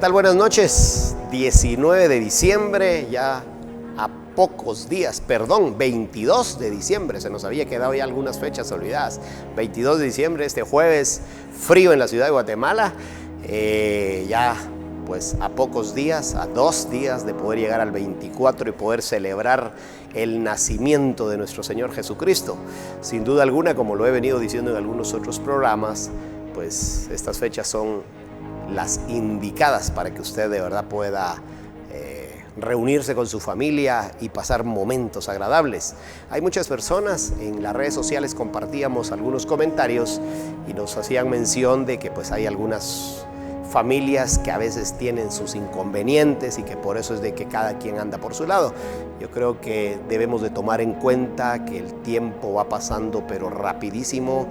tal? Buenas noches. 19 de diciembre, ya a pocos días, 22 de diciembre, se nos había quedado ya algunas fechas olvidadas. 22 de diciembre, este jueves, frío en la ciudad de Guatemala. Ya pues a pocos días, a 2 días de poder llegar al 24 y poder celebrar el nacimiento de nuestro Señor Jesucristo. Sin duda alguna, como lo he venido diciendo en algunos otros programas, pues estas fechas son las indicadas para que usted de verdad pueda reunirse con su familia y pasar momentos agradables. Hay muchas personas, en las redes sociales compartíamos algunos comentarios y nos hacían mención de que pues hay algunas familias que a veces tienen sus inconvenientes y que por eso es de que cada quien anda por su lado. Yo creo que debemos de tomar en cuenta que el tiempo va pasando pero rapidísimo.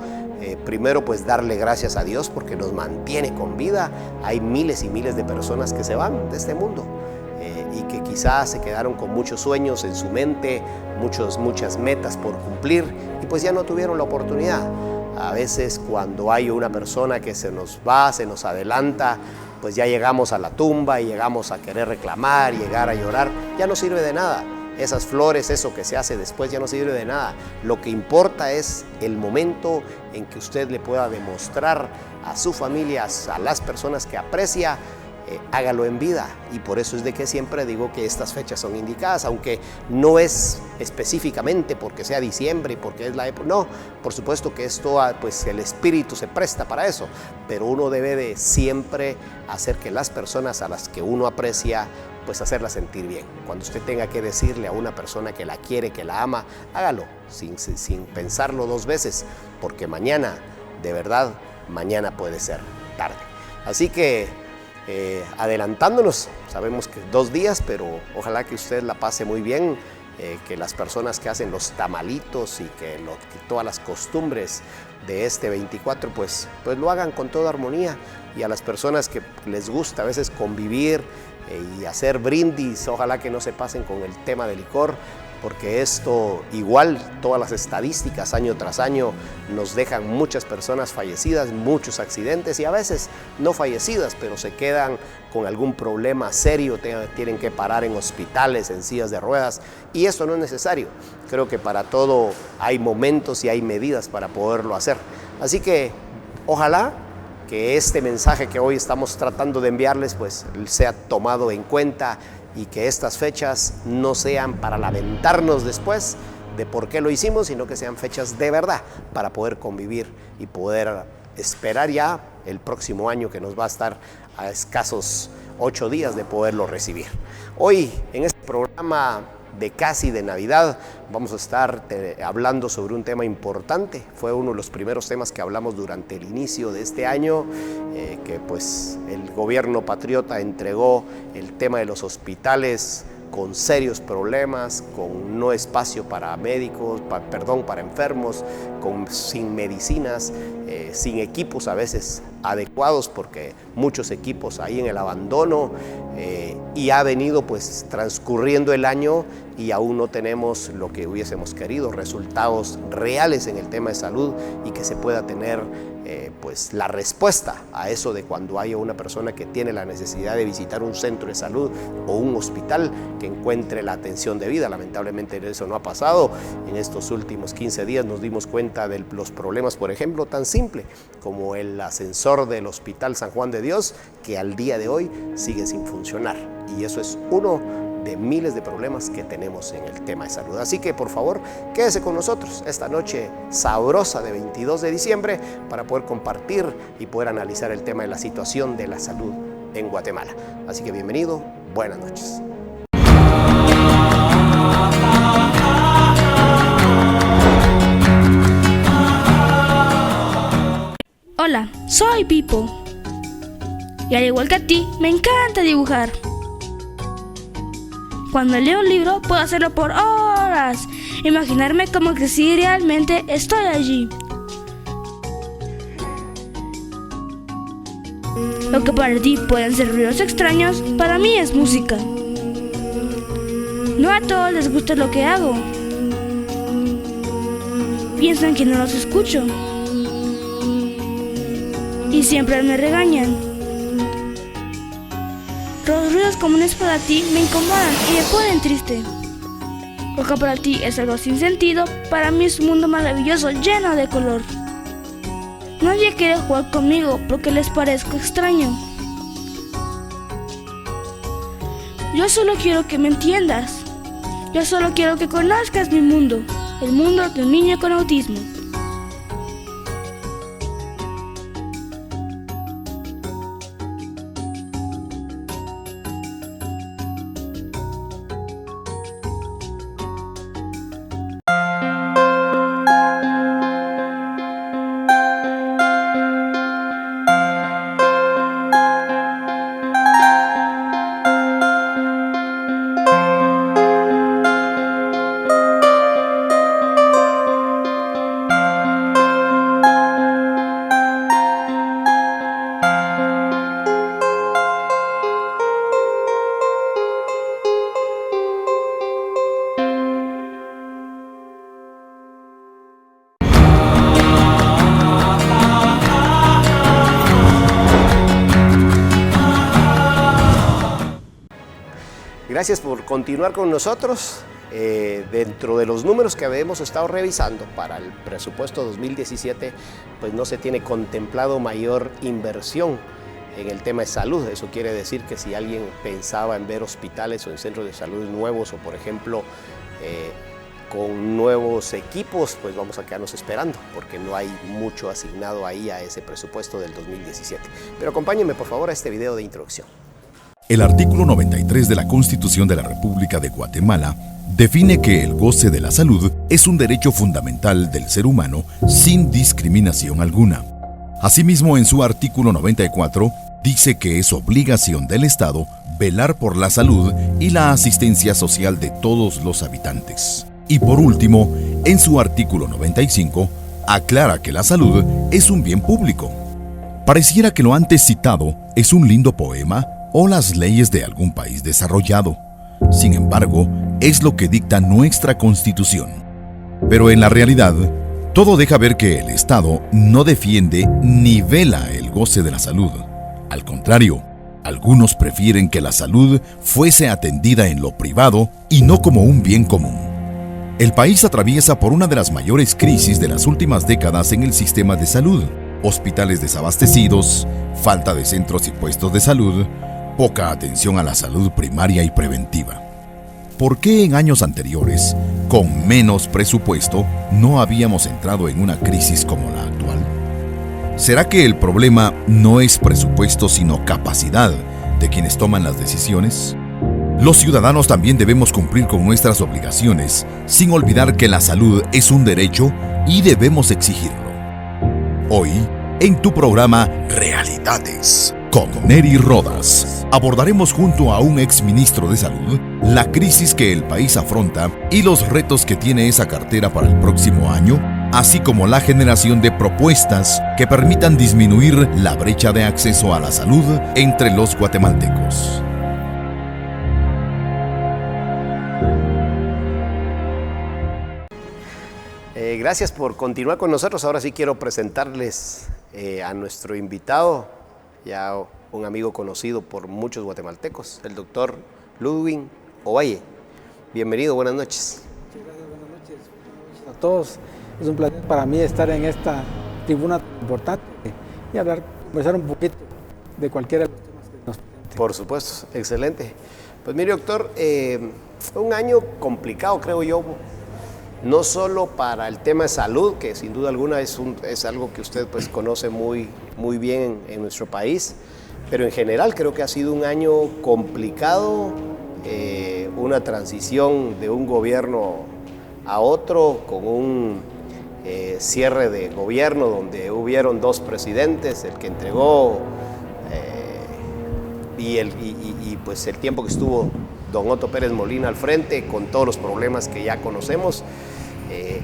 Primero pues darle gracias a Dios porque nos mantiene con vida. Hay miles y miles de personas que se van de este mundo y que quizás se quedaron con muchos sueños en su mente, muchas metas por cumplir y pues ya no tuvieron la oportunidad. A veces cuando hay una persona que se nos va, se nos adelanta, pues ya llegamos a la tumba y llegamos a querer reclamar, llegar a llorar, ya no sirve de nada. Esas flores, eso que se hace después ya no sirve de nada. Lo que importa es el momento en que usted le pueda demostrar a su familia, a las personas que aprecia, hágalo en vida. Y por eso es de que siempre digo que estas fechas son indicadas, aunque no es específicamente porque sea diciembre y porque es la época, no, por supuesto que esto, pues el espíritu se presta para eso, pero uno debe de siempre hacer que las personas a las que uno aprecia, pues hacerlas sentir bien. Cuando usted tenga que decirle a una persona que la quiere, que la ama, hágalo sin pensarlo 2 veces, porque mañana, de verdad, mañana puede ser tarde. Así que adelantándonos, sabemos que 2 días, pero ojalá que usted la pase muy bien, que las personas que hacen los tamalitos y que todas las costumbres de este 24 pues lo hagan con toda armonía, y a las personas que les gusta a veces convivir y hacer brindis, ojalá que no se pasen con el tema del licor, porque esto igual, todas las estadísticas año tras año nos dejan muchas personas fallecidas, muchos accidentes y a veces no fallecidas, pero se quedan con algún problema serio, tienen que parar en hospitales, en sillas de ruedas, y eso no es necesario. Creo que para todo hay momentos y hay medidas para poderlo hacer. Así que ojalá que este mensaje que hoy estamos tratando de enviarles pues sea tomado en cuenta y que estas fechas no sean para lamentarnos después de por qué lo hicimos, sino que sean fechas de verdad para poder convivir y poder esperar ya el próximo año, que nos va a estar a escasos 8 días de poderlo recibir. Hoy en este programa de casi de Navidad vamos a estar hablando sobre un tema importante. Fue uno de los primeros temas que hablamos durante el inicio de este año, que pues el gobierno patriota entregó el tema de los hospitales con serios problemas, con no espacio para médicos, para enfermos, sin medicinas, sin equipos a veces adecuados, porque muchos equipos ahí en el abandono, y ha venido pues transcurriendo el año y aún no tenemos lo que hubiésemos querido, resultados reales en el tema de salud, y que se pueda tener pues la respuesta a eso de cuando haya una persona que tiene la necesidad de visitar un centro de salud o un hospital, que encuentre la atención debida. Lamentablemente eso no ha pasado. En estos últimos 15 días nos dimos cuenta de los problemas, por ejemplo, tan simple como el ascensor del Hospital San Juan de Dios, que al día de hoy sigue sin funcionar, y eso es uno de miles de problemas que tenemos en el tema de salud. Así que por favor, quédese con nosotros esta noche sabrosa de 22 de diciembre para poder compartir y poder analizar el tema de la situación de la salud en Guatemala. Así que bienvenido, buenas noches. Hola, soy Pipo. Y al igual que a ti, me encanta dibujar. Cuando leo un libro puedo hacerlo por horas, imaginarme como que si realmente estoy allí. Lo que para ti pueden ser ruidos extraños, para mí es música. No a todos les gusta lo que hago. Piensan que no los escucho. Y siempre me regañan. Los ruidos comunes para ti me incomodan y me ponen triste. Lo que para ti es algo sin sentido, para mí es un mundo maravilloso lleno de color. Nadie quiere jugar conmigo porque les parezco extraño. Yo solo quiero que me entiendas. Yo solo quiero que conozcas mi mundo, el mundo de un niño con autismo. Gracias por continuar con nosotros. Dentro de los números que habíamos estado revisando para el presupuesto 2017, pues no se tiene contemplado mayor inversión en el tema de salud. Eso quiere decir que si alguien pensaba en ver hospitales o en centros de salud nuevos o por ejemplo con nuevos equipos, pues vamos a quedarnos esperando porque no hay mucho asignado ahí a ese presupuesto del 2017. Pero acompáñenme por favor a este video de introducción. El artículo 93 de la Constitución de la República de Guatemala define que el goce de la salud es un derecho fundamental del ser humano sin discriminación alguna. Asimismo, en su artículo 94, dice que es obligación del Estado velar por la salud y la asistencia social de todos los habitantes. Y por último, en su artículo 95, aclara que la salud es un bien público. Pareciera que lo antes citado es un lindo poema o las leyes de algún país desarrollado. Sin embargo, es lo que dicta nuestra Constitución. Pero en la realidad, todo deja ver que el Estado no defiende ni vela el goce de la salud. Al contrario, algunos prefieren que la salud fuese atendida en lo privado y no como un bien común. El país atraviesa por una de las mayores crisis de las últimas décadas en el sistema de salud. Hospitales desabastecidos, falta de centros y puestos de salud, poca atención a la salud primaria y preventiva. ¿Por qué en años anteriores, con menos presupuesto, no habíamos entrado en una crisis como la actual? ¿Será que el problema no es presupuesto sino capacidad de quienes toman las decisiones? Los ciudadanos también debemos cumplir con nuestras obligaciones, sin olvidar que la salud es un derecho y debemos exigirlo. Hoy, en tu programa Realidades, con Neri Rodas, abordaremos junto a un exministro de Salud la crisis que el país afronta y los retos que tiene esa cartera para el próximo año, así como la generación de propuestas que permitan disminuir la brecha de acceso a la salud entre los guatemaltecos. Gracias por continuar con nosotros. Ahora sí quiero presentarles a nuestro invitado, ya un amigo conocido por muchos guatemaltecos, el doctor Ludwig Ovalle. Bienvenido, buenas noches. Muchas gracias, buenas noches a todos. Es un placer para mí estar en esta tribuna tan importante y conversar un poquito de cualquiera de los temas que nos presenten. Por supuesto, excelente. Pues mire, doctor, fue un año complicado, creo yo, no solo para el tema de salud, que sin duda alguna es algo que usted pues conoce muy bien en nuestro país, pero en general creo que ha sido un año complicado, una transición de un gobierno a otro, con un cierre de gobierno donde hubieron dos presidentes, el que entregó y pues el tiempo que estuvo don Otto Pérez Molina al frente, con todos los problemas que ya conocemos,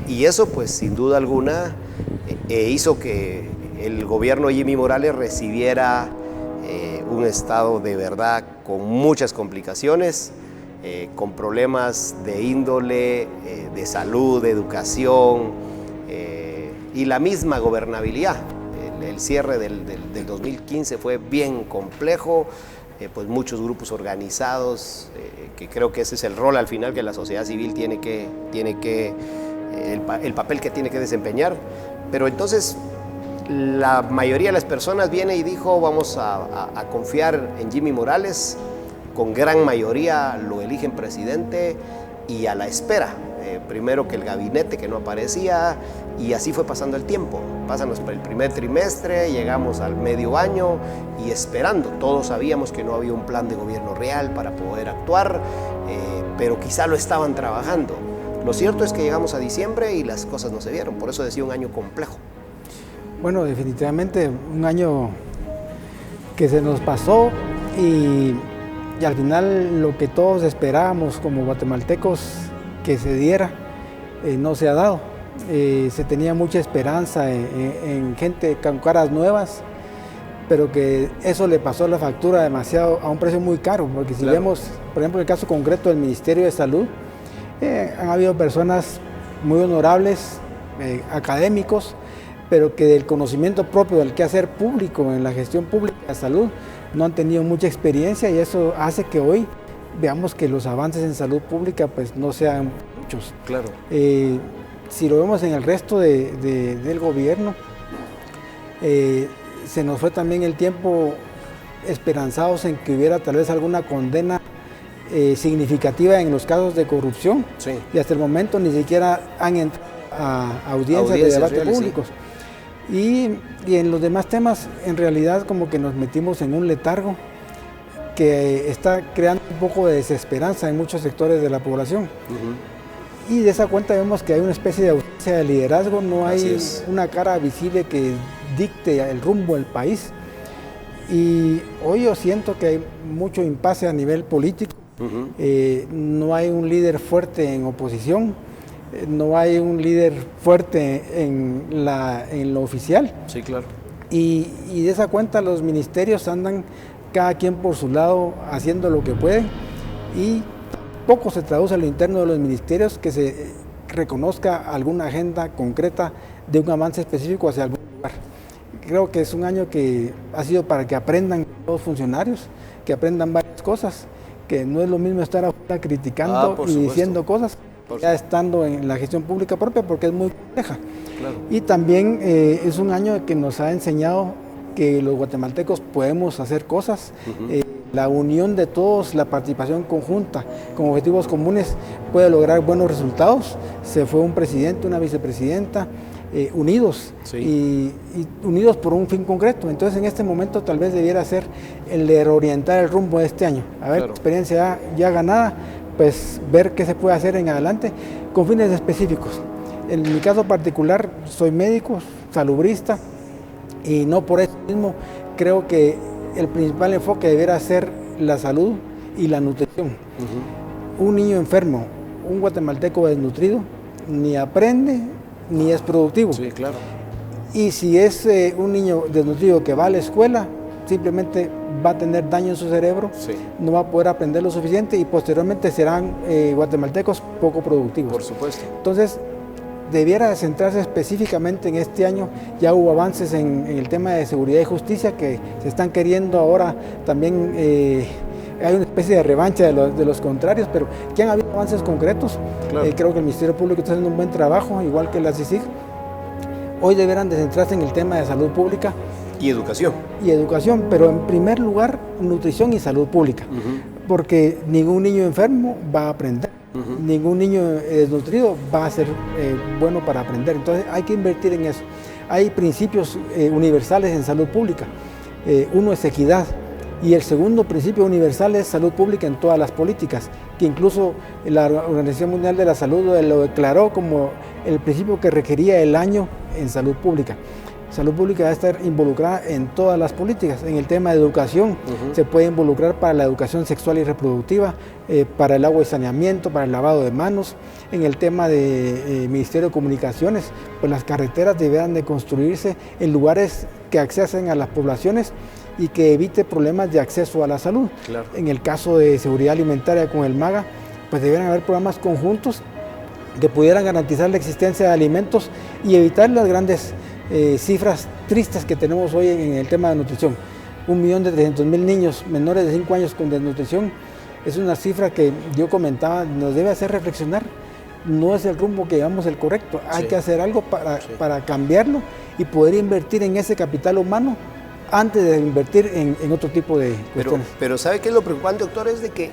y eso pues sin duda alguna hizo que el gobierno de Jimmy Morales recibiera un estado de verdad con muchas complicaciones, con problemas de índole, de salud, de educación y la misma gobernabilidad. El cierre del 2015 fue bien complejo, pues muchos grupos organizados, que creo que ese es el rol al final que la sociedad civil tiene que el papel que tiene que desempeñar. Pero entonces la mayoría de las personas viene y dijo vamos a confiar en Jimmy Morales, con gran mayoría lo eligen presidente y a la espera, primero que el gabinete que no aparecía, y así fue pasando el tiempo. Pásanos por el primer trimestre, llegamos al medio año y esperando. Todos sabíamos que no había un plan de gobierno real para poder actuar, pero quizá lo estaban trabajando. Lo cierto es que llegamos a diciembre y las cosas no se dieron, por eso decía un año complejo. Bueno, definitivamente un año que se nos pasó y al final lo que todos esperábamos como guatemaltecos que se diera, no se ha dado. Se tenía mucha esperanza en gente con caras nuevas, pero que eso le pasó la factura demasiado a un precio muy caro, porque si vemos, por ejemplo, el caso concreto del Ministerio de Salud, han habido personas muy honorables, académicos, pero que del conocimiento propio del quehacer público en la gestión pública de salud no han tenido mucha experiencia, y eso hace que hoy veamos que los avances en salud pública pues no sean muchos. Claro. Si lo vemos en el resto del gobierno, se nos fue también el tiempo esperanzados en que hubiera tal vez alguna condena significativa en los casos de corrupción, Sí. Y hasta el momento ni siquiera han entrado a audiencias de debate reales, públicos. Sí. Y en los demás temas, en realidad como que nos metimos en un letargo que está creando un poco de desesperanza en muchos sectores de la población. Y de esa cuenta vemos que hay una especie de ausencia de liderazgo, no hay una cara visible que dicte el rumbo del país. Y hoy yo siento que hay mucho impasse a nivel político, no hay un líder fuerte en oposición, no hay un líder fuerte en lo oficial. Sí, claro. Y de esa cuenta los ministerios andan cada quien por su lado haciendo lo que pueden, y poco se traduce a lo interno de los ministerios que se reconozca alguna agenda concreta de un avance específico hacia algún lugar. Creo que es un año que ha sido para que aprendan los funcionarios, que aprendan varias cosas, que no es lo mismo estar afuera criticando y diciendo cosas, ya estando en la gestión pública propia, porque es muy compleja. Claro. Y también es un año que nos ha enseñado que los guatemaltecos podemos hacer cosas, la unión de todos, la participación conjunta con objetivos comunes puede lograr buenos resultados. Se fue un presidente, una vicepresidenta, unidos, y unidos por un fin concreto. Entonces en este momento tal vez debiera ser el de reorientar el rumbo de este año, a ver, experiencia ya ganada, pues ver qué se puede hacer en adelante con fines específicos. En mi caso particular soy médico, salubrista, y no por eso mismo creo que el principal enfoque debiera ser la salud y la nutrición. Un niño enfermo, un guatemalteco desnutrido, ni aprende ni es productivo. Sí, claro. Y si es un niño desnutrido que va a la escuela, simplemente va a tener daño en su cerebro, no va a poder aprender lo suficiente y posteriormente serán guatemaltecos poco productivos. Por supuesto. Entonces, debiera centrarse específicamente en este año. Ya hubo avances en el tema de seguridad y justicia que se están queriendo ahora también. Hay una especie de revancha de los contrarios, pero que han habido avances concretos. Claro. Creo que el Ministerio Público está haciendo un buen trabajo, igual que la CICIG. Hoy deberán de centrarse en el tema de salud pública. Y educación. Y educación, pero en primer lugar, nutrición y salud pública. Porque ningún niño enfermo va a aprender. Ningún niño desnutrido va a ser bueno para aprender. Entonces hay que invertir en eso. Hay principios universales en salud pública. Uno es equidad, y el segundo principio universal es salud pública en todas las políticas, que incluso la Organización Mundial de la Salud lo declaró como el principio que requería el año en salud pública. Salud pública va a estar involucrada en todas las políticas. En el tema de educación se puede involucrar para la educación sexual y reproductiva, para el agua y saneamiento, para el lavado de manos. En el tema de Ministerio de Comunicaciones, pues las carreteras deberán de construirse en lugares que accesen a las poblaciones y que evite problemas de acceso a la salud. Claro. En el caso de seguridad alimentaria con el MAGA, pues deberían haber programas conjuntos que pudieran garantizar la existencia de alimentos y evitar las grandes cifras tristes que tenemos hoy en el tema de nutrición. 1.300.000 niños menores de 5 años con desnutrición. Es una cifra que yo comentaba, nos debe hacer reflexionar. No es el rumbo que llevamos el correcto. Hay que hacer algo para cambiarlo y poder invertir en ese capital humano antes de invertir en otro tipo de cuestiones. Pero ¿sabe qué es lo preocupante, doctor? Es de que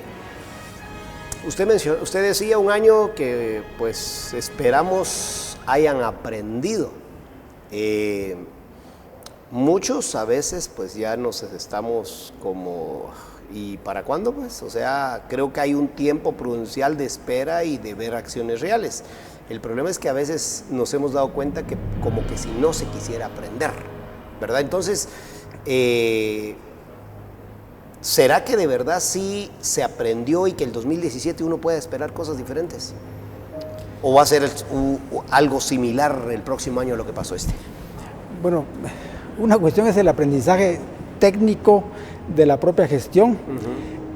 usted decía un año que pues esperamos hayan aprendido. Muchos a veces pues ya nos estamos como... ¿Y para cuándo pues? O sea, creo que hay un tiempo prudencial de espera y de ver acciones reales. El problema es que a veces nos hemos dado cuenta que como que si no se quisiera aprender, ¿verdad? Entonces, ¿será que de verdad sí se aprendió y que el 2017 uno puede esperar cosas diferentes? ¿O va a ser algo similar el próximo año a lo que pasó este? Bueno, una cuestión es el aprendizaje técnico de la propia gestión.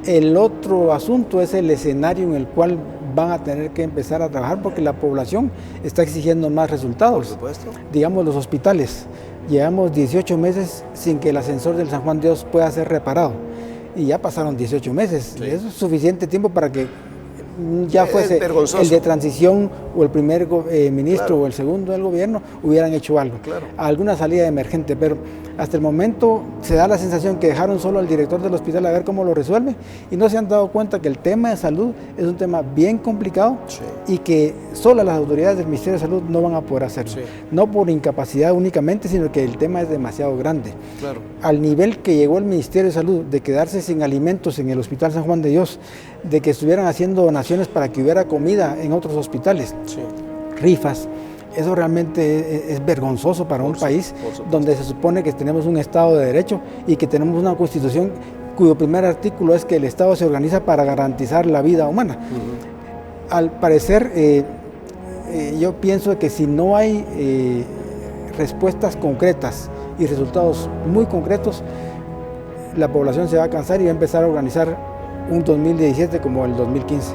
El otro asunto es el escenario en el cual van a tener que empezar a trabajar porque la población está exigiendo más resultados. Por supuesto. Digamos los hospitales. Llevamos 18 meses sin que el ascensor del San Juan de Dios pueda ser reparado. Y ya pasaron 18 meses. Sí. Eso es suficiente tiempo para que ya fuese el de transición o el primer ministro o el segundo del gobierno hubieran hecho algo. Alguna salida emergente, pero hasta el momento se da la sensación que dejaron solo al director del hospital a ver cómo lo resuelve y no se han dado cuenta que el tema de salud es un tema bien complicado y que solo las autoridades del Ministerio de Salud no van a poder hacerlo. No por incapacidad únicamente, sino que el tema es demasiado grande. Al nivel que llegó el Ministerio de Salud de quedarse sin alimentos en el Hospital San Juan de Dios, de que estuvieran haciendo donaciones para que hubiera comida en otros hospitales, rifas. Eso realmente es vergonzoso para un país donde se supone que tenemos un Estado de Derecho y que tenemos una Constitución cuyo primer artículo es que el Estado se organiza para garantizar la vida humana. Al parecer, yo pienso que si no hay respuestas concretas y resultados muy concretos, la población se va a cansar y va a empezar a organizar un 2017 como el 2015.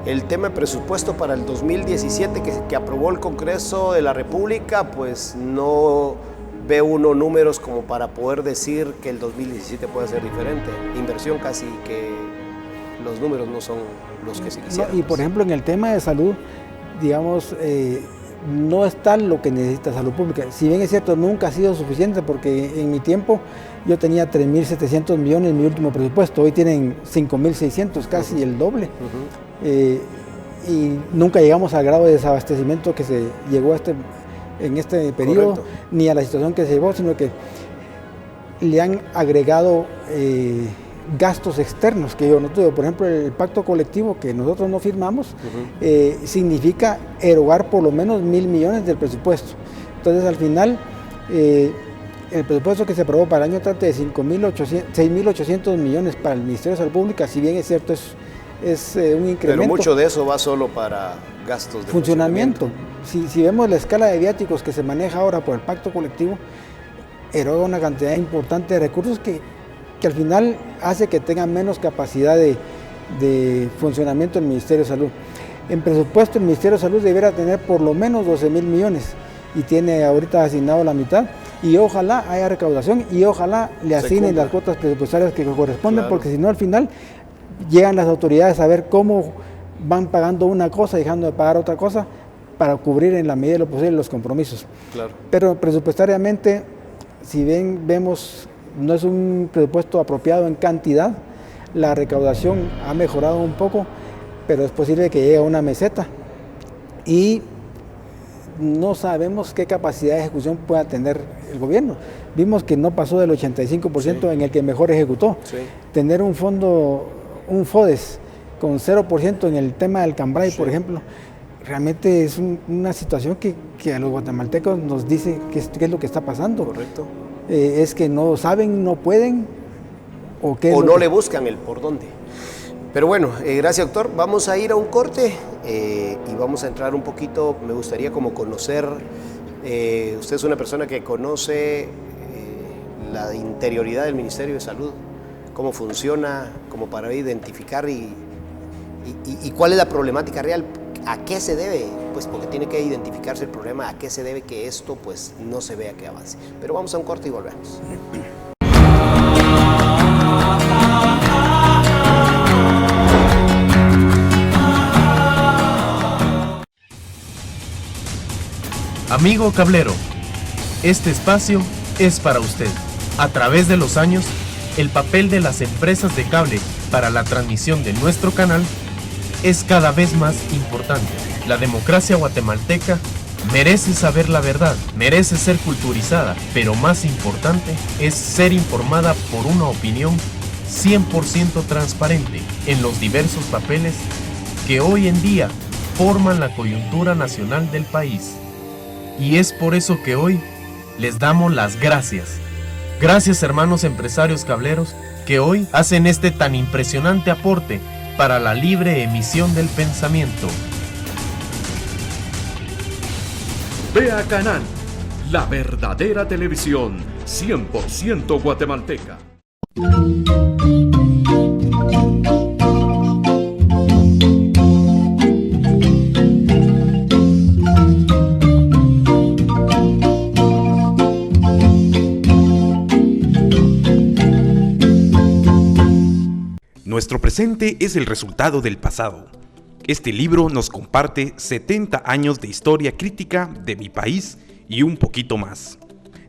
El tema de presupuesto para el 2017 que aprobó el Congreso de la República, pues no ve uno números como para poder decir que el 2017 puede ser diferente. Inversión casi que los números no son los que se quisieran. No, y por ejemplo en el tema de salud, digamos, no está lo que necesita salud pública. Si bien es cierto, nunca ha sido suficiente porque en mi tiempo yo tenía 3.700 millones en mi último presupuesto, hoy tienen 5.600, casi el doble. Y nunca llegamos al grado de desabastecimiento que se llegó en este periodo, ni a la situación que se llevó, sino que le han agregado gastos externos que yo no tuve. Por ejemplo, el pacto colectivo que nosotros no firmamos significa erogar por lo menos 1.000 millones del presupuesto. Entonces, al final, el presupuesto que se aprobó para el año trata de 6.800 millones para el Ministerio de Salud Pública, si bien es cierto, es un incremento. Pero mucho de eso va solo para gastos de funcionamiento. Si vemos la escala de viáticos que se maneja ahora por el pacto colectivo, eroga una cantidad importante de recursos que al final hace que tenga menos capacidad de funcionamiento el Ministerio de Salud. En presupuesto el Ministerio de Salud debiera tener por lo menos 12.000 millones y tiene ahorita asignado la mitad, y ojalá haya recaudación y ojalá le asignen las cuotas presupuestarias que corresponden, porque si no al final llegan las autoridades a ver cómo van pagando una cosa, dejando de pagar otra cosa, para cubrir en la medida de lo posible los compromisos. Pero presupuestariamente, si vemos, no es un presupuesto apropiado en cantidad, la recaudación ha mejorado un poco, pero es posible que llegue a una meseta y no sabemos qué capacidad de ejecución pueda tener el gobierno. Vimos que no pasó del 85% en el que mejor ejecutó. Tener un fondo, un FODES con 0% en el tema del Cambrai, por ejemplo, realmente es una situación que a los guatemaltecos nos dice qué es lo que está pasando. Es que no saben, no pueden, o no le buscan el por dónde. Pero bueno, gracias doctor. Vamos a ir a un corte y vamos a entrar un poquito, me gustaría como conocer, usted es una persona que conoce la interioridad del Ministerio de Salud, cómo funciona, como para identificar y cuál es la problemática real, a qué se debe, pues porque tiene que identificarse el problema, a qué se debe que esto pues no se vea que avance. Pero vamos a un corte y volvemos. Amigo cablero, este espacio es para usted. A través de los años, el papel de las empresas de cable para la transmisión de nuestro canal es cada vez más importante. La democracia guatemalteca merece saber la verdad, merece ser culturizada, pero más importante es ser informada por una opinión 100% transparente en los diversos papeles que hoy en día forman la coyuntura nacional del país. Y es por eso que hoy les damos las gracias. Gracias, hermanos empresarios cableros que hoy hacen este tan impresionante aporte para la libre emisión del pensamiento. Vea Canal, la verdadera televisión 100% guatemalteca. Nuestro presente es el resultado del pasado. Este libro nos comparte 70 años de historia crítica de mi país y un poquito más.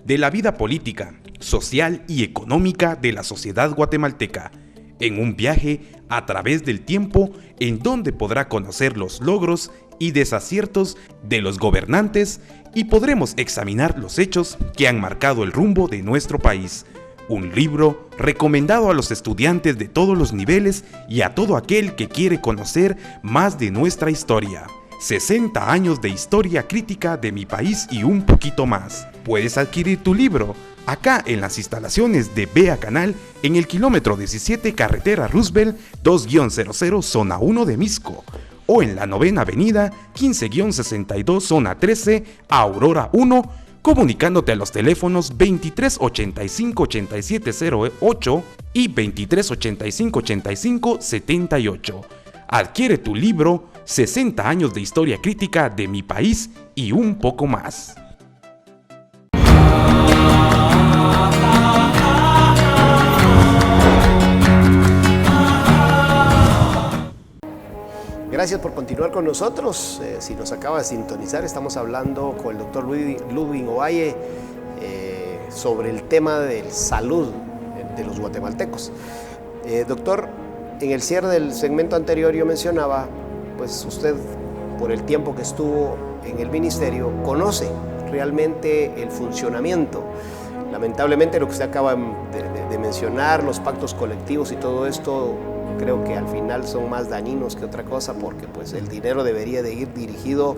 De la vida política, social y económica de la sociedad guatemalteca, en un viaje a través del tiempo en donde podrá conocer los logros y desaciertos de los gobernantes y podremos examinar los hechos que han marcado el rumbo de nuestro país. Un libro recomendado a los estudiantes de todos los niveles y a todo aquel que quiere conocer más de nuestra historia. 60 años de historia crítica de mi país y un poquito más. Puedes adquirir tu libro acá en las instalaciones de Vea Canal en el kilómetro 17 carretera Roosevelt 2-00 zona 1 de Misco o en la 9ª avenida 15-62 zona 13 Aurora 1, comunicándote a los teléfonos 2385-8708 y 2385-8578. Adquiere tu libro 60 años de historia crítica de mi país y un poco más. Gracias por continuar con nosotros. Si nos acaba de sintonizar, estamos hablando con el doctor Ludwig Ovalle sobre el tema de salud de los guatemaltecos. Doctor, en el cierre del segmento anterior yo mencionaba, pues usted, por el tiempo que estuvo en el ministerio, conoce realmente el funcionamiento. Lamentablemente lo que usted acaba de mencionar, los pactos colectivos y todo esto, creo que al final son más dañinos que otra cosa, porque pues el dinero debería de ir dirigido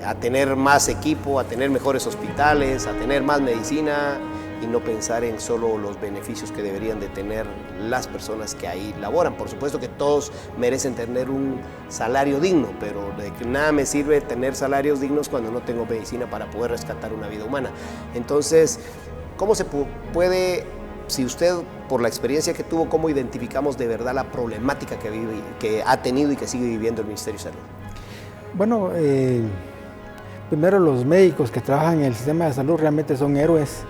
a tener más equipo, a tener mejores hospitales, a tener más medicina y no pensar en solo los beneficios que deberían de tener las personas que ahí laboran. Por supuesto que todos merecen tener un salario digno, pero de que nada me sirve tener salarios dignos cuando no tengo medicina para poder rescatar una vida humana. Entonces, ¿cómo se puede, si usted, por la experiencia que tuvo, cómo identificamos de verdad la problemática que ha tenido y que sigue viviendo el Ministerio de Salud? Bueno, primero los médicos que trabajan en el sistema de salud realmente son héroes,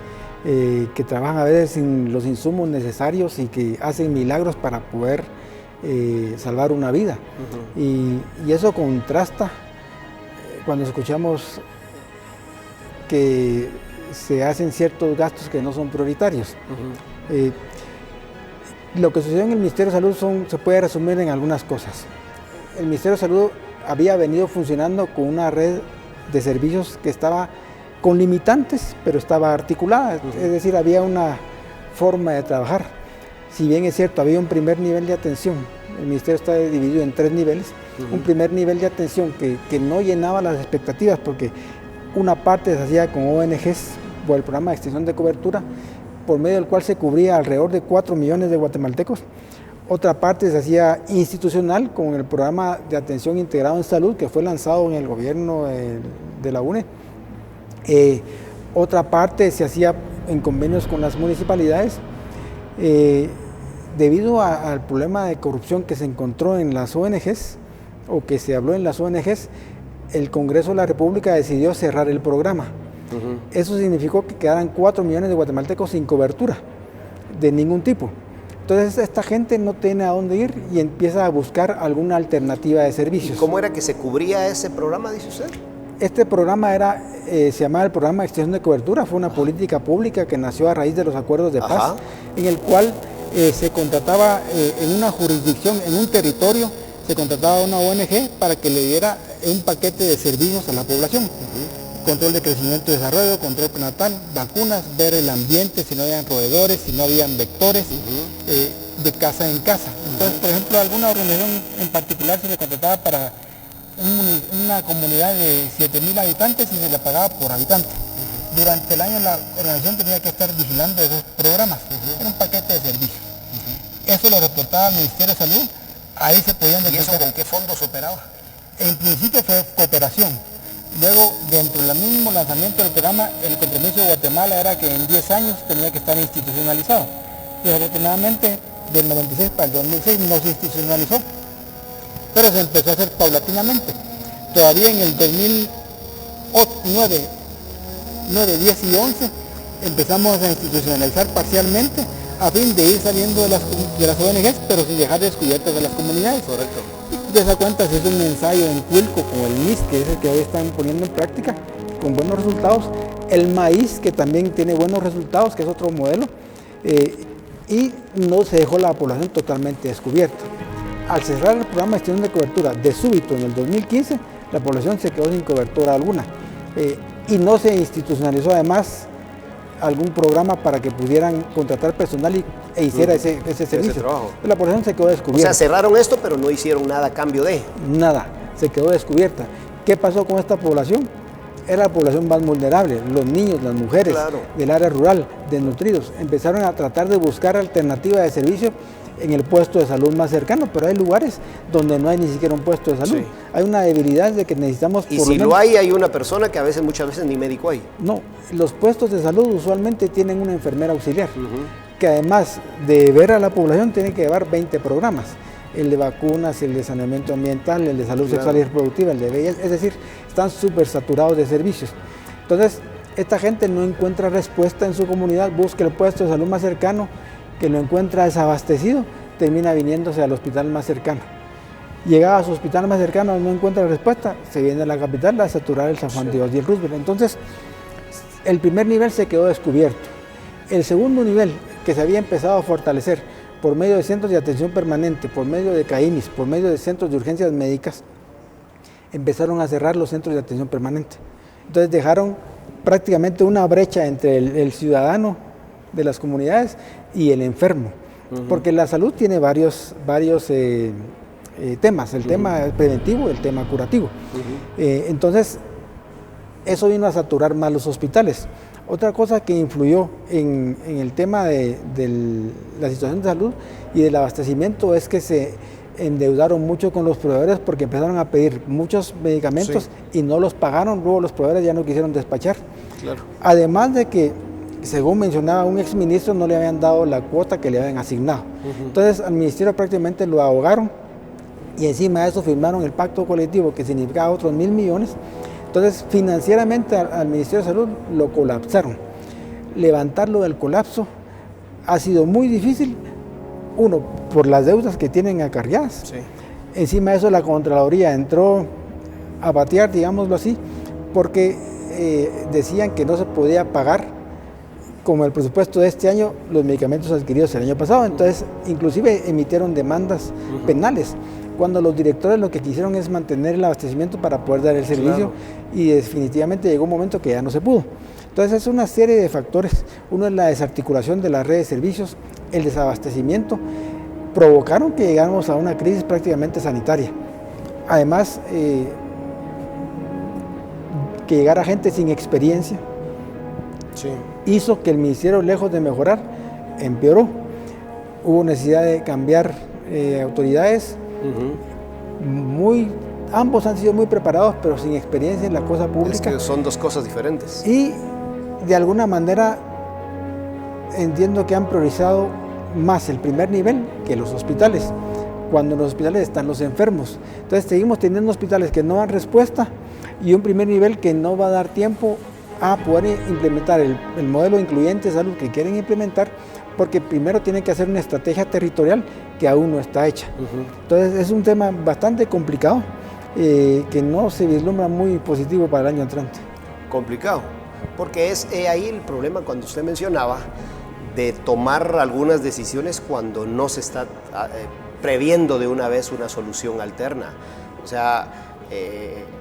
que trabajan a veces sin los insumos necesarios y que hacen milagros para poder salvar una vida. Y eso contrasta cuando escuchamos que se hacen ciertos gastos que no son prioritarios. Lo que sucedió en el Ministerio de Salud se puede resumir en algunas cosas. El Ministerio de Salud había venido funcionando con una red de servicios que estaba con limitantes, pero estaba articulada, es decir, había una forma de trabajar. Si bien es cierto, había un primer nivel de atención, el Ministerio está dividido en 3 niveles, un primer nivel de atención que no llenaba las expectativas, porque una parte se hacía con ONGs, por el programa de extensión de cobertura, por medio del cual se cubría alrededor de 4 millones de guatemaltecos. Otra parte se hacía institucional con el programa de atención integrado en salud que fue lanzado en el gobierno de la UNE. Otra parte se hacía en convenios con las municipalidades. Debido al problema de corrupción que se encontró en las ONGs, o que se habló en las ONGs, el Congreso de la República decidió cerrar el programa. Eso significó que quedaran 4 millones de guatemaltecos sin cobertura de ningún tipo. Entonces esta gente no tiene a dónde ir y empieza a buscar alguna alternativa de servicios. ¿Y cómo era que se cubría ese programa, dice usted? Este programa se llamaba el Programa de Extensión de Cobertura, fue una política pública que nació a raíz de los acuerdos de paz, en el cual se contrataba en una jurisdicción, en un territorio, se contrataba a una ONG para que le diera un paquete de servicios a la población. Control de crecimiento y desarrollo, control prenatal, vacunas, ver el ambiente, si no habían roedores, si no habían vectores, de casa en casa. Entonces, por ejemplo, alguna organización en particular se le contrataba para una comunidad de 7.000 habitantes y se le pagaba por habitante. Durante el año la organización tenía que estar vigilando esos programas. Era un paquete de servicios. Eso lo reportaba al Ministerio de Salud. Ahí se podían detectar. ¿Y eso con qué fondos operaba? En principio fue cooperación. Luego, dentro del mismo lanzamiento del programa, el compromiso de Guatemala era que en 10 años tenía que estar institucionalizado. Desafortunadamente, del 96 para el 2006 no se institucionalizó, pero se empezó a hacer paulatinamente. Todavía en el 2009, 10 y 11 empezamos a institucionalizar parcialmente a fin de ir saliendo de las ONGs, pero sin dejar descubiertas de las comunidades. Correcto. De esa cuenta se hizo un ensayo en Cuilco con el MIS, que es el que hoy están poniendo en práctica, con buenos resultados. El maíz, que también tiene buenos resultados, que es otro modelo, y no se dejó la población totalmente descubierta. Al cerrar el programa de extensión de cobertura de súbito en el 2015, la población se quedó sin cobertura alguna. Y no se institucionalizó además algún programa para que pudieran contratar personal e hiciera ese servicio. La población se quedó descubierta. O sea, cerraron esto, pero no hicieron nada a cambio de. Nada, se quedó descubierta. ¿Qué pasó con esta población? Era la población más vulnerable, los niños, las mujeres del área rural, desnutridos. Empezaron a tratar de buscar alternativas de servicio en el puesto de salud más cercano, pero hay lugares donde no hay ni siquiera un puesto de salud. Sí. Hay una debilidad de que necesitamos... Y si lo hay una persona que muchas veces ni médico hay. No, los puestos de salud usualmente tienen una enfermera auxiliar, que además de ver a la población tiene que llevar 20 programas. El de vacunas, el de saneamiento ambiental, el de salud sexual y reproductiva, el de VIH, es decir, están súper saturados de servicios. Entonces, esta gente no encuentra respuesta en su comunidad, busca el puesto de salud más cercano, que lo encuentra desabastecido, termina viniéndose al hospital más cercano. Llegaba a su hospital más cercano, no encuentra respuesta, se viene a la capital a saturar el San Juan Dios y el Roosevelt. Entonces, el primer nivel se quedó descubierto. El segundo nivel, que se había empezado a fortalecer por medio de centros de atención permanente, por medio de CAIMIS, por medio de centros de urgencias médicas, empezaron a cerrar los centros de atención permanente. Entonces dejaron prácticamente una brecha entre el ciudadano de las comunidades y el enfermo, porque la salud tiene varios temas, el tema preventivo y el tema curativo. Entonces, eso vino a saturar más los hospitales. Otra cosa que influyó en el tema de la situación de salud y del abastecimiento es que se endeudaron mucho con los proveedores porque empezaron a pedir muchos medicamentos y no los pagaron, luego los proveedores ya no quisieron despachar. Claro. Además de que, según mencionaba un exministro, no le habían dado la cuota que le habían asignado. Entonces al ministerio prácticamente lo ahogaron y encima de eso firmaron el pacto colectivo que significaba otros 1.000 millones. Entonces financieramente al Ministerio de Salud lo colapsaron. Levantarlo del colapso ha sido muy difícil, uno, por las deudas que tienen acarreadas. Encima de eso la Contraloría entró a batear, digámoslo así, porque decían que no se podía pagar como el presupuesto de este año los medicamentos adquiridos el año pasado. Entonces inclusive emitieron demandas penales, cuando los directores lo que quisieron es mantener el abastecimiento para poder dar el servicio y definitivamente llegó un momento que ya no se pudo. Entonces es una serie de factores. Uno es la desarticulación de la red de servicios, el desabastecimiento, provocaron que llegáramos a una crisis prácticamente sanitaria. Además, que llegara gente sin experiencia hizo que el ministerio, lejos de mejorar, empeoró. Hubo necesidad de cambiar autoridades. Ambos han sido muy preparados, pero sin experiencia en la cosa pública. Es que son dos cosas diferentes. Y de alguna manera entiendo que han priorizado más el primer nivel que los hospitales, cuando en los hospitales están los enfermos. Entonces seguimos teniendo hospitales que no dan respuesta y un primer nivel que no va a dar tiempo a poder implementar el modelo incluyente de salud que quieren implementar, porque primero tienen que hacer una estrategia territorial que aún no está hecha. Entonces es un tema bastante complicado, que no se vislumbra muy positivo para el año entrante. Complicado, porque es ahí el problema cuando usted mencionaba de tomar algunas decisiones cuando no se está previendo de una vez una solución alterna. O sea,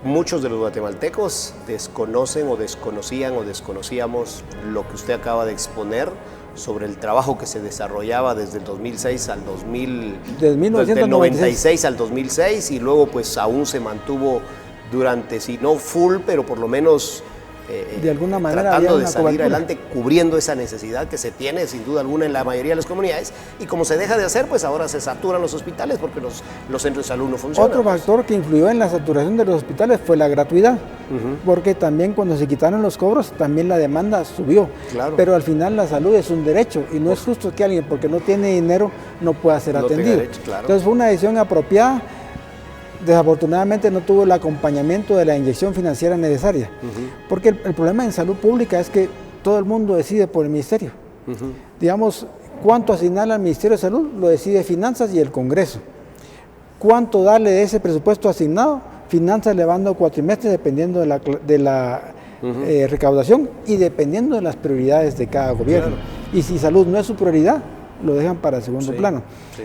muchos de los guatemaltecos desconocen o desconocían o desconocíamos lo que usted acaba de exponer sobre el trabajo que se desarrollaba desde el 2006 al 2000, desde el 96 al 2006, y luego pues aún se mantuvo durante, si no full, pero por lo menos de alguna manera tratando de una salir cobertura adelante, cubriendo esa necesidad que se tiene sin duda alguna en la mayoría de las comunidades, y como se deja de hacer, pues ahora se saturan los hospitales porque los centros de salud no funcionan. Otro factor que influyó en la saturación de los hospitales fue la gratuidad, porque también cuando se quitaron los cobros, también la demanda subió. Claro. Pero al final la salud es un derecho y no es justo que alguien, porque no tiene dinero, no pueda ser atendido. Derecho, claro. Entonces fue una decisión apropiada. Desafortunadamente no tuvo el acompañamiento de la inyección financiera necesaria, porque el problema en salud pública es que todo el mundo decide por el ministerio. Digamos, cuánto asignarle al Ministerio de Salud lo decide Finanzas y el Congreso. Cuánto darle de ese presupuesto asignado, Finanzas le va dando cuatrimestres dependiendo de la recaudación y dependiendo de las prioridades de cada gobierno. Claro. Y si salud no es su prioridad, lo dejan para el segundo plano. Sí.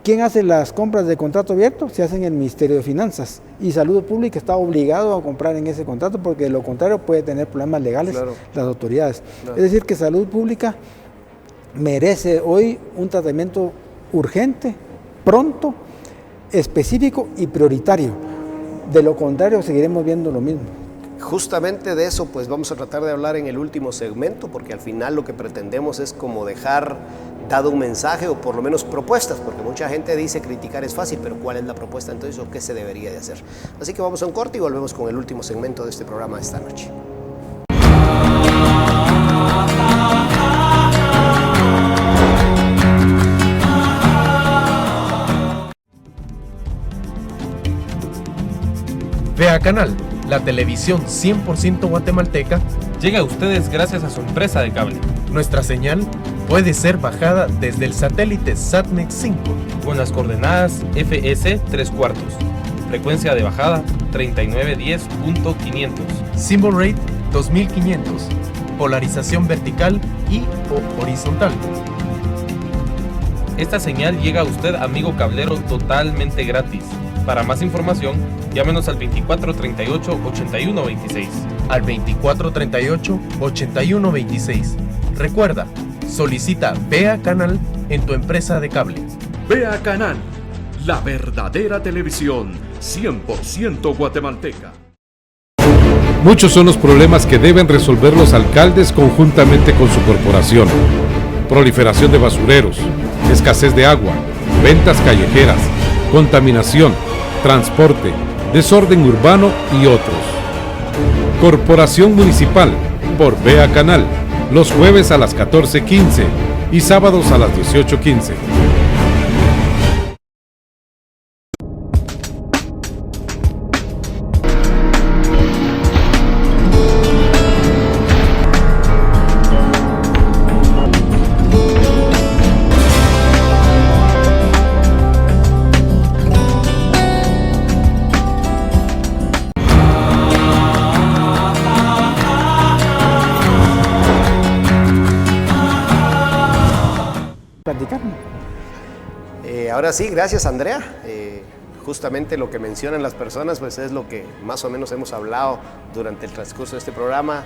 ¿Quién hace las compras de contrato abierto? Se hacen en el Ministerio de Finanzas. Y Salud Pública está obligado a comprar en ese contrato porque de lo contrario puede tener problemas legales las autoridades. Claro. Es decir, que Salud Pública merece hoy un tratamiento urgente, pronto, específico y prioritario. De lo contrario seguiremos viendo lo mismo. Justamente de eso pues vamos a tratar de hablar en el último segmento, porque al final lo que pretendemos es como dejar dado un mensaje o por lo menos propuestas, porque mucha gente dice criticar es fácil, pero ¿cuál es la propuesta entonces o qué se debería de hacer? Así que vamos a un corte y volvemos con el último segmento de este programa de esta noche. Vea Canal, la televisión 100% guatemalteca, Llega a ustedes gracias a su empresa de cable. nuestra señal puede ser bajada desde el satélite Satnex 5. Con las coordenadas FS 3/4. Frecuencia de bajada 3910.500. Symbol rate 2500. Polarización vertical y o horizontal. Esta señal llega a usted, amigo cablero, totalmente gratis. Para más información, llámenos al 2438-8126. Al 2438-8126. Recuerda, solicita Vea Canal en tu empresa de cable. Vea Canal, la verdadera televisión 100% guatemalteca. Muchos son los problemas que deben resolver los alcaldes conjuntamente con su corporación. Proliferación de basureros, escasez de agua, ventas callejeras, contaminación, transporte, desorden urbano y otros. Corporación Municipal, por Vea Canal, los jueves a las 14:15 y sábados a las 18:15. Ahora sí, gracias Andrea. Justamente lo que mencionan las personas pues es lo que más o menos hemos hablado durante el transcurso de este programa,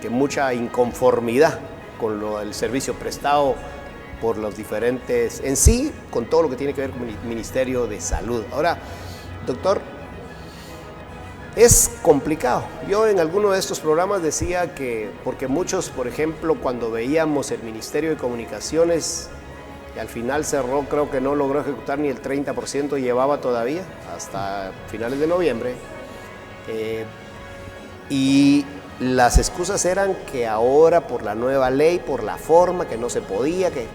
que mucha inconformidad con el servicio prestado por los diferentes, en sí, con todo lo que tiene que ver con el Ministerio de Salud. Ahora, doctor, es complicado. Yo en alguno de estos programas decía que, porque muchos, por ejemplo, cuando veíamos el Ministerio de Comunicaciones, y al final cerró, creo que no logró ejecutar ni el 30%, llevaba todavía hasta finales de noviembre. Y las excusas eran que ahora por la nueva ley, por la forma, que no se podía, que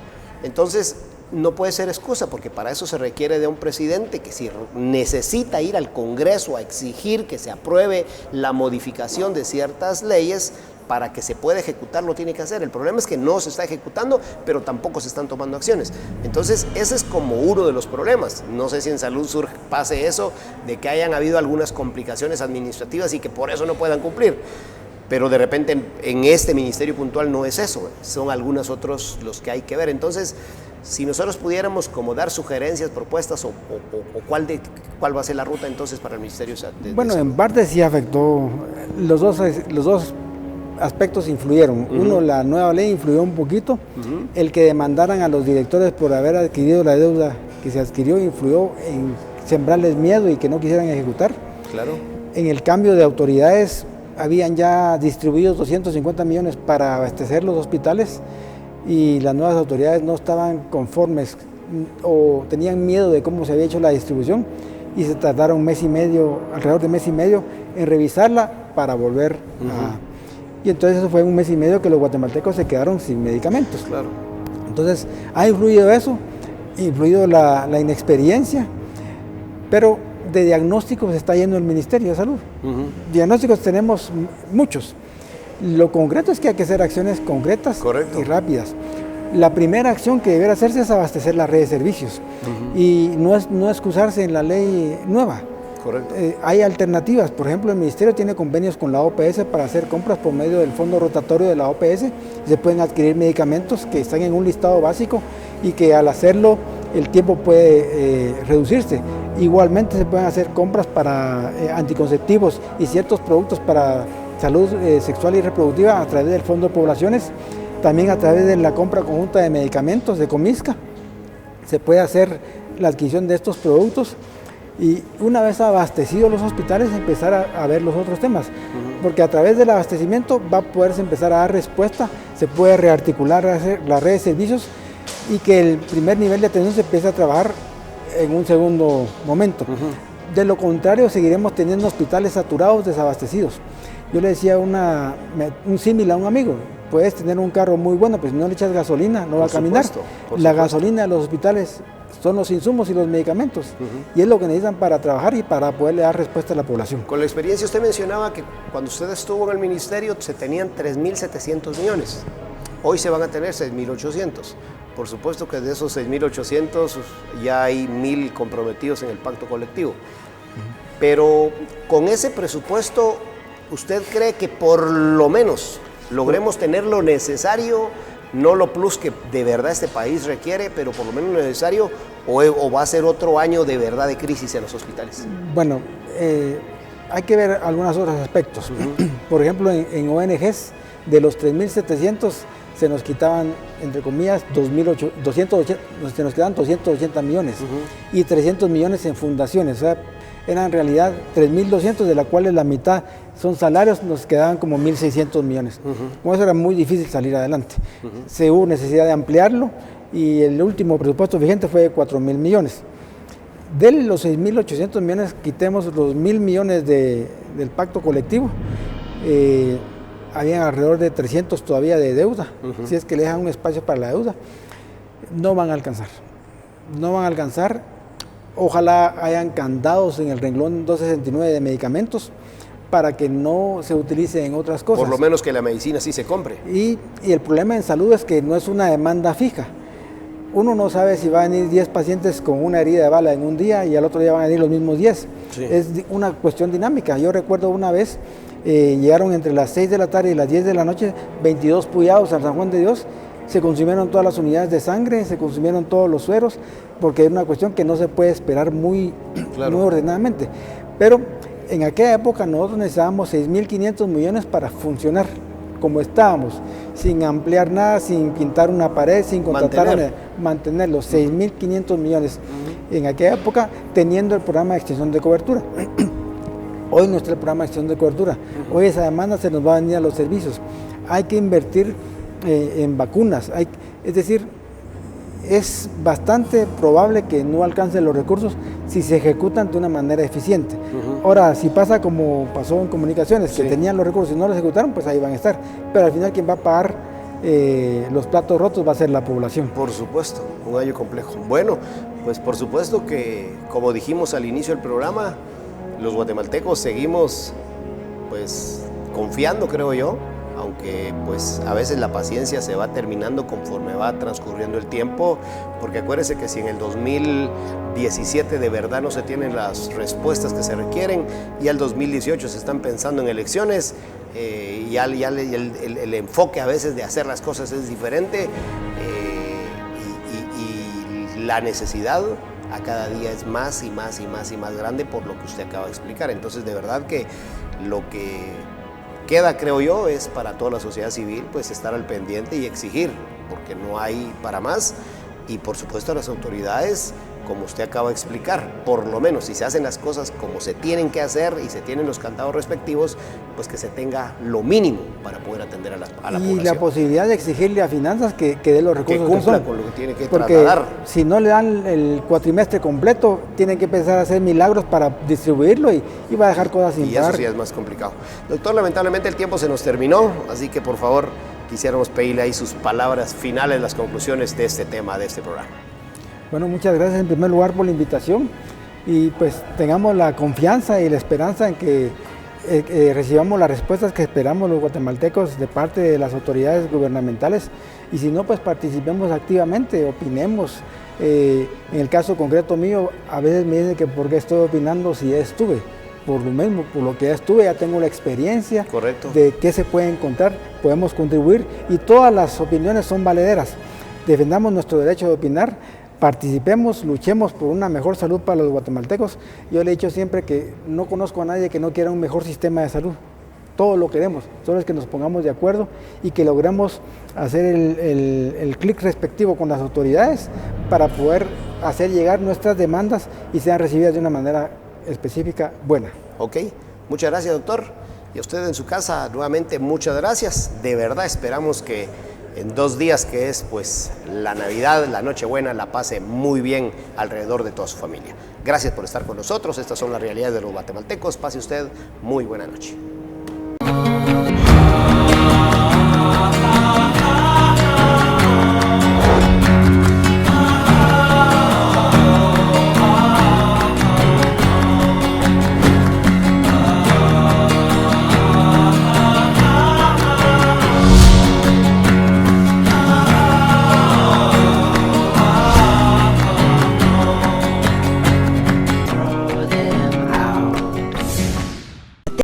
entonces no puede ser excusa, porque para eso se requiere de un presidente que si necesita ir al Congreso a exigir que se apruebe la modificación de ciertas leyes, para que se pueda ejecutar lo tiene que hacer. El problema es que no se está ejecutando, pero tampoco se están tomando acciones. Entonces, ese es como uno de los problemas. No sé si en Salud Sur pase eso, de que hayan habido algunas complicaciones administrativas y que por eso no puedan cumplir. Pero de repente en este ministerio puntual no es eso, son algunos otros los que hay que ver. Entonces, si nosotros pudiéramos como dar sugerencias, propuestas o cuál va a ser la ruta entonces para el Ministerio de Bueno, Salud. en parte sí afectó, los dos aspectos influyeron. Uno, la nueva ley influyó un poquito, el que demandaran a los directores por haber adquirido la deuda que se adquirió influyó en sembrarles miedo y que no quisieran ejecutar. Claro. En el cambio de autoridades, habían ya distribuidos 250 millones para abastecer los hospitales y las nuevas autoridades no estaban conformes o tenían miedo de cómo se había hecho la distribución y se tardaron alrededor de mes y medio en revisarla para volver a... Y entonces eso fue un mes y medio que los guatemaltecos se quedaron sin medicamentos. Claro. Entonces ha influido eso, ha influido la inexperiencia, pero de diagnósticos está yendo el Ministerio de Salud. Diagnósticos tenemos muchos. Lo concreto es que hay que hacer acciones concretas y rápidas. La primera acción que debería hacerse es abastecer la red de servicios y no excusarse en la ley nueva. Correcto. Hay alternativas, por ejemplo, el Ministerio tiene convenios con la OPS para hacer compras por medio del fondo rotatorio de la OPS. Se pueden adquirir medicamentos que están en un listado básico y que al hacerlo el tiempo puede reducirse. Igualmente se pueden hacer compras para anticonceptivos y ciertos productos para salud sexual y reproductiva a través del Fondo de Poblaciones, también a través de la compra conjunta de medicamentos de Comisca. Se puede hacer la adquisición de estos productos y una vez abastecidos los hospitales empezar a ver los otros temas, porque a través del abastecimiento va a poderse empezar a dar respuesta, se puede rearticular la red de servicios y que el primer nivel de atención se empiece a trabajar en un segundo momento. De lo contrario, seguiremos teniendo hospitales saturados, desabastecidos. Yo le decía un símil a un amigo, puedes tener un carro muy bueno, pero si no le echas gasolina no va a caminar. La gasolina de los hospitales son los insumos y los medicamentos, y es lo que necesitan para trabajar y para poderle dar respuesta a la población. Con la experiencia usted mencionaba que cuando usted estuvo en el ministerio se tenían 3.700 millones, hoy se van a tener 6.800. Por supuesto que de esos 6.800 ya hay 1.000 comprometidos en el pacto colectivo. Pero con ese presupuesto, ¿usted cree que por lo menos logremos tener lo necesario, no lo plus que de verdad este país requiere, pero por lo menos lo necesario, o va a ser otro año de verdad de crisis en los hospitales? Bueno, hay que ver algunos otros aspectos. Por ejemplo, en ONGs, de los 3.700 se nos quitaban, entre comillas, 280, se nos quedaban 280 millones y 300 millones en fundaciones. O sea, eran en realidad 3.200, de las cuales la mitad son salarios, nos quedaban como 1.600 millones. Con eso era muy difícil salir adelante. Se hubo necesidad de ampliarlo y el último presupuesto vigente fue de 4.000 millones. De los 6.800 millones, quitemos los 1.000 millones del pacto colectivo. Habían alrededor de 300 todavía de deuda, si es que le dejan un espacio para la deuda, no van a alcanzar. No van a alcanzar. Ojalá hayan candados en el renglón 269 de medicamentos para que no se utilice en otras cosas. Por lo menos que la medicina sí se compre. Y el problema en salud es que no es una demanda fija. Uno no sabe si van a venir 10 pacientes con una herida de bala en un día y al otro día van a venir los mismos 10. Sí. Es una cuestión dinámica. Yo recuerdo una vez, llegaron entre las 6 de la tarde y las 10 de la noche 22 puyados a San Juan de Dios. Se consumieron todas las unidades de sangre, se consumieron todos los sueros, porque es una cuestión que no se puede esperar muy ordenadamente. Pero en aquella época nosotros necesitábamos 6.500 millones para funcionar como estábamos, sin ampliar nada, sin pintar una pared, sin contratar mantener los 6.500 millones en aquella época, teniendo el programa de extensión de cobertura. Hoy no está el programa de extensión de cobertura, hoy esa demanda se nos va a venir a los servicios. Hay que invertir en vacunas, es decir, es bastante probable que no alcancen los recursos si se ejecutan de una manera eficiente. Ahora, si pasa como pasó en comunicaciones, que tenían los recursos y no los ejecutaron, pues ahí van a estar. Pero al final quien va a pagar los platos rotos va a ser la población. Por supuesto, un año complejo. Bueno, pues por supuesto que, como dijimos al inicio del programa, los guatemaltecos seguimos pues confiando, creo yo, aunque pues a veces la paciencia se va terminando conforme va transcurriendo el tiempo, porque acuérdese que si en el 2017 de verdad no se tienen las respuestas que se requieren, y al 2018 se están pensando en elecciones, y el enfoque a veces de hacer las cosas es diferente, y la necesidad a cada día es más y más y más y más grande por lo que usted acaba de explicar. Entonces, de verdad que lo que queda, creo yo, es para toda la sociedad civil pues estar al pendiente y exigir, porque no hay para más, y por supuesto a las autoridades, como usted acaba de explicar, por lo menos si se hacen las cosas como se tienen que hacer y se tienen los candados respectivos, pues que se tenga lo mínimo para poder atender a la población. Y la posibilidad de exigirle a finanzas que dé los recursos que cumpla son. con lo que tiene que Porque trasladar. si no le dan el cuatrimestre completo, tienen que empezar a hacer milagros para distribuirlo y va a dejar cosas sin Y eso pagar. sí es más complicado. Doctor, lamentablemente el tiempo se nos terminó, así que por favor quisiéramos pedirle ahí sus palabras finales, las conclusiones de este tema, de este programa. Bueno, muchas gracias en primer lugar por la invitación, y pues tengamos la confianza y la esperanza en que recibamos las respuestas que esperamos los guatemaltecos de parte de las autoridades gubernamentales, y si no, pues participemos activamente, opinemos. En el caso concreto mío, a veces me dicen que por qué estoy opinando si ya estuve. Por lo mismo, por lo que ya estuve, ya tengo la experiencia. Correcto. De qué se puede encontrar, podemos contribuir, y todas las opiniones son valederas. Defendamos nuestro derecho de opinar, participemos, luchemos por una mejor salud para los guatemaltecos. Yo le he dicho siempre que no conozco a nadie que no quiera un mejor sistema de salud. Todos lo queremos, solo es que nos pongamos de acuerdo y que logremos hacer el clic respectivo con las autoridades para poder hacer llegar nuestras demandas y sean recibidas de una manera específica buena. Ok, muchas gracias, doctor. Y a usted en su casa, nuevamente muchas gracias. De verdad esperamos que en 2 días, que es pues la Navidad, la Nochebuena, la pase muy bien alrededor de toda su familia. Gracias por estar con nosotros. Estas son las realidades de los guatemaltecos. Pase usted muy buena noche.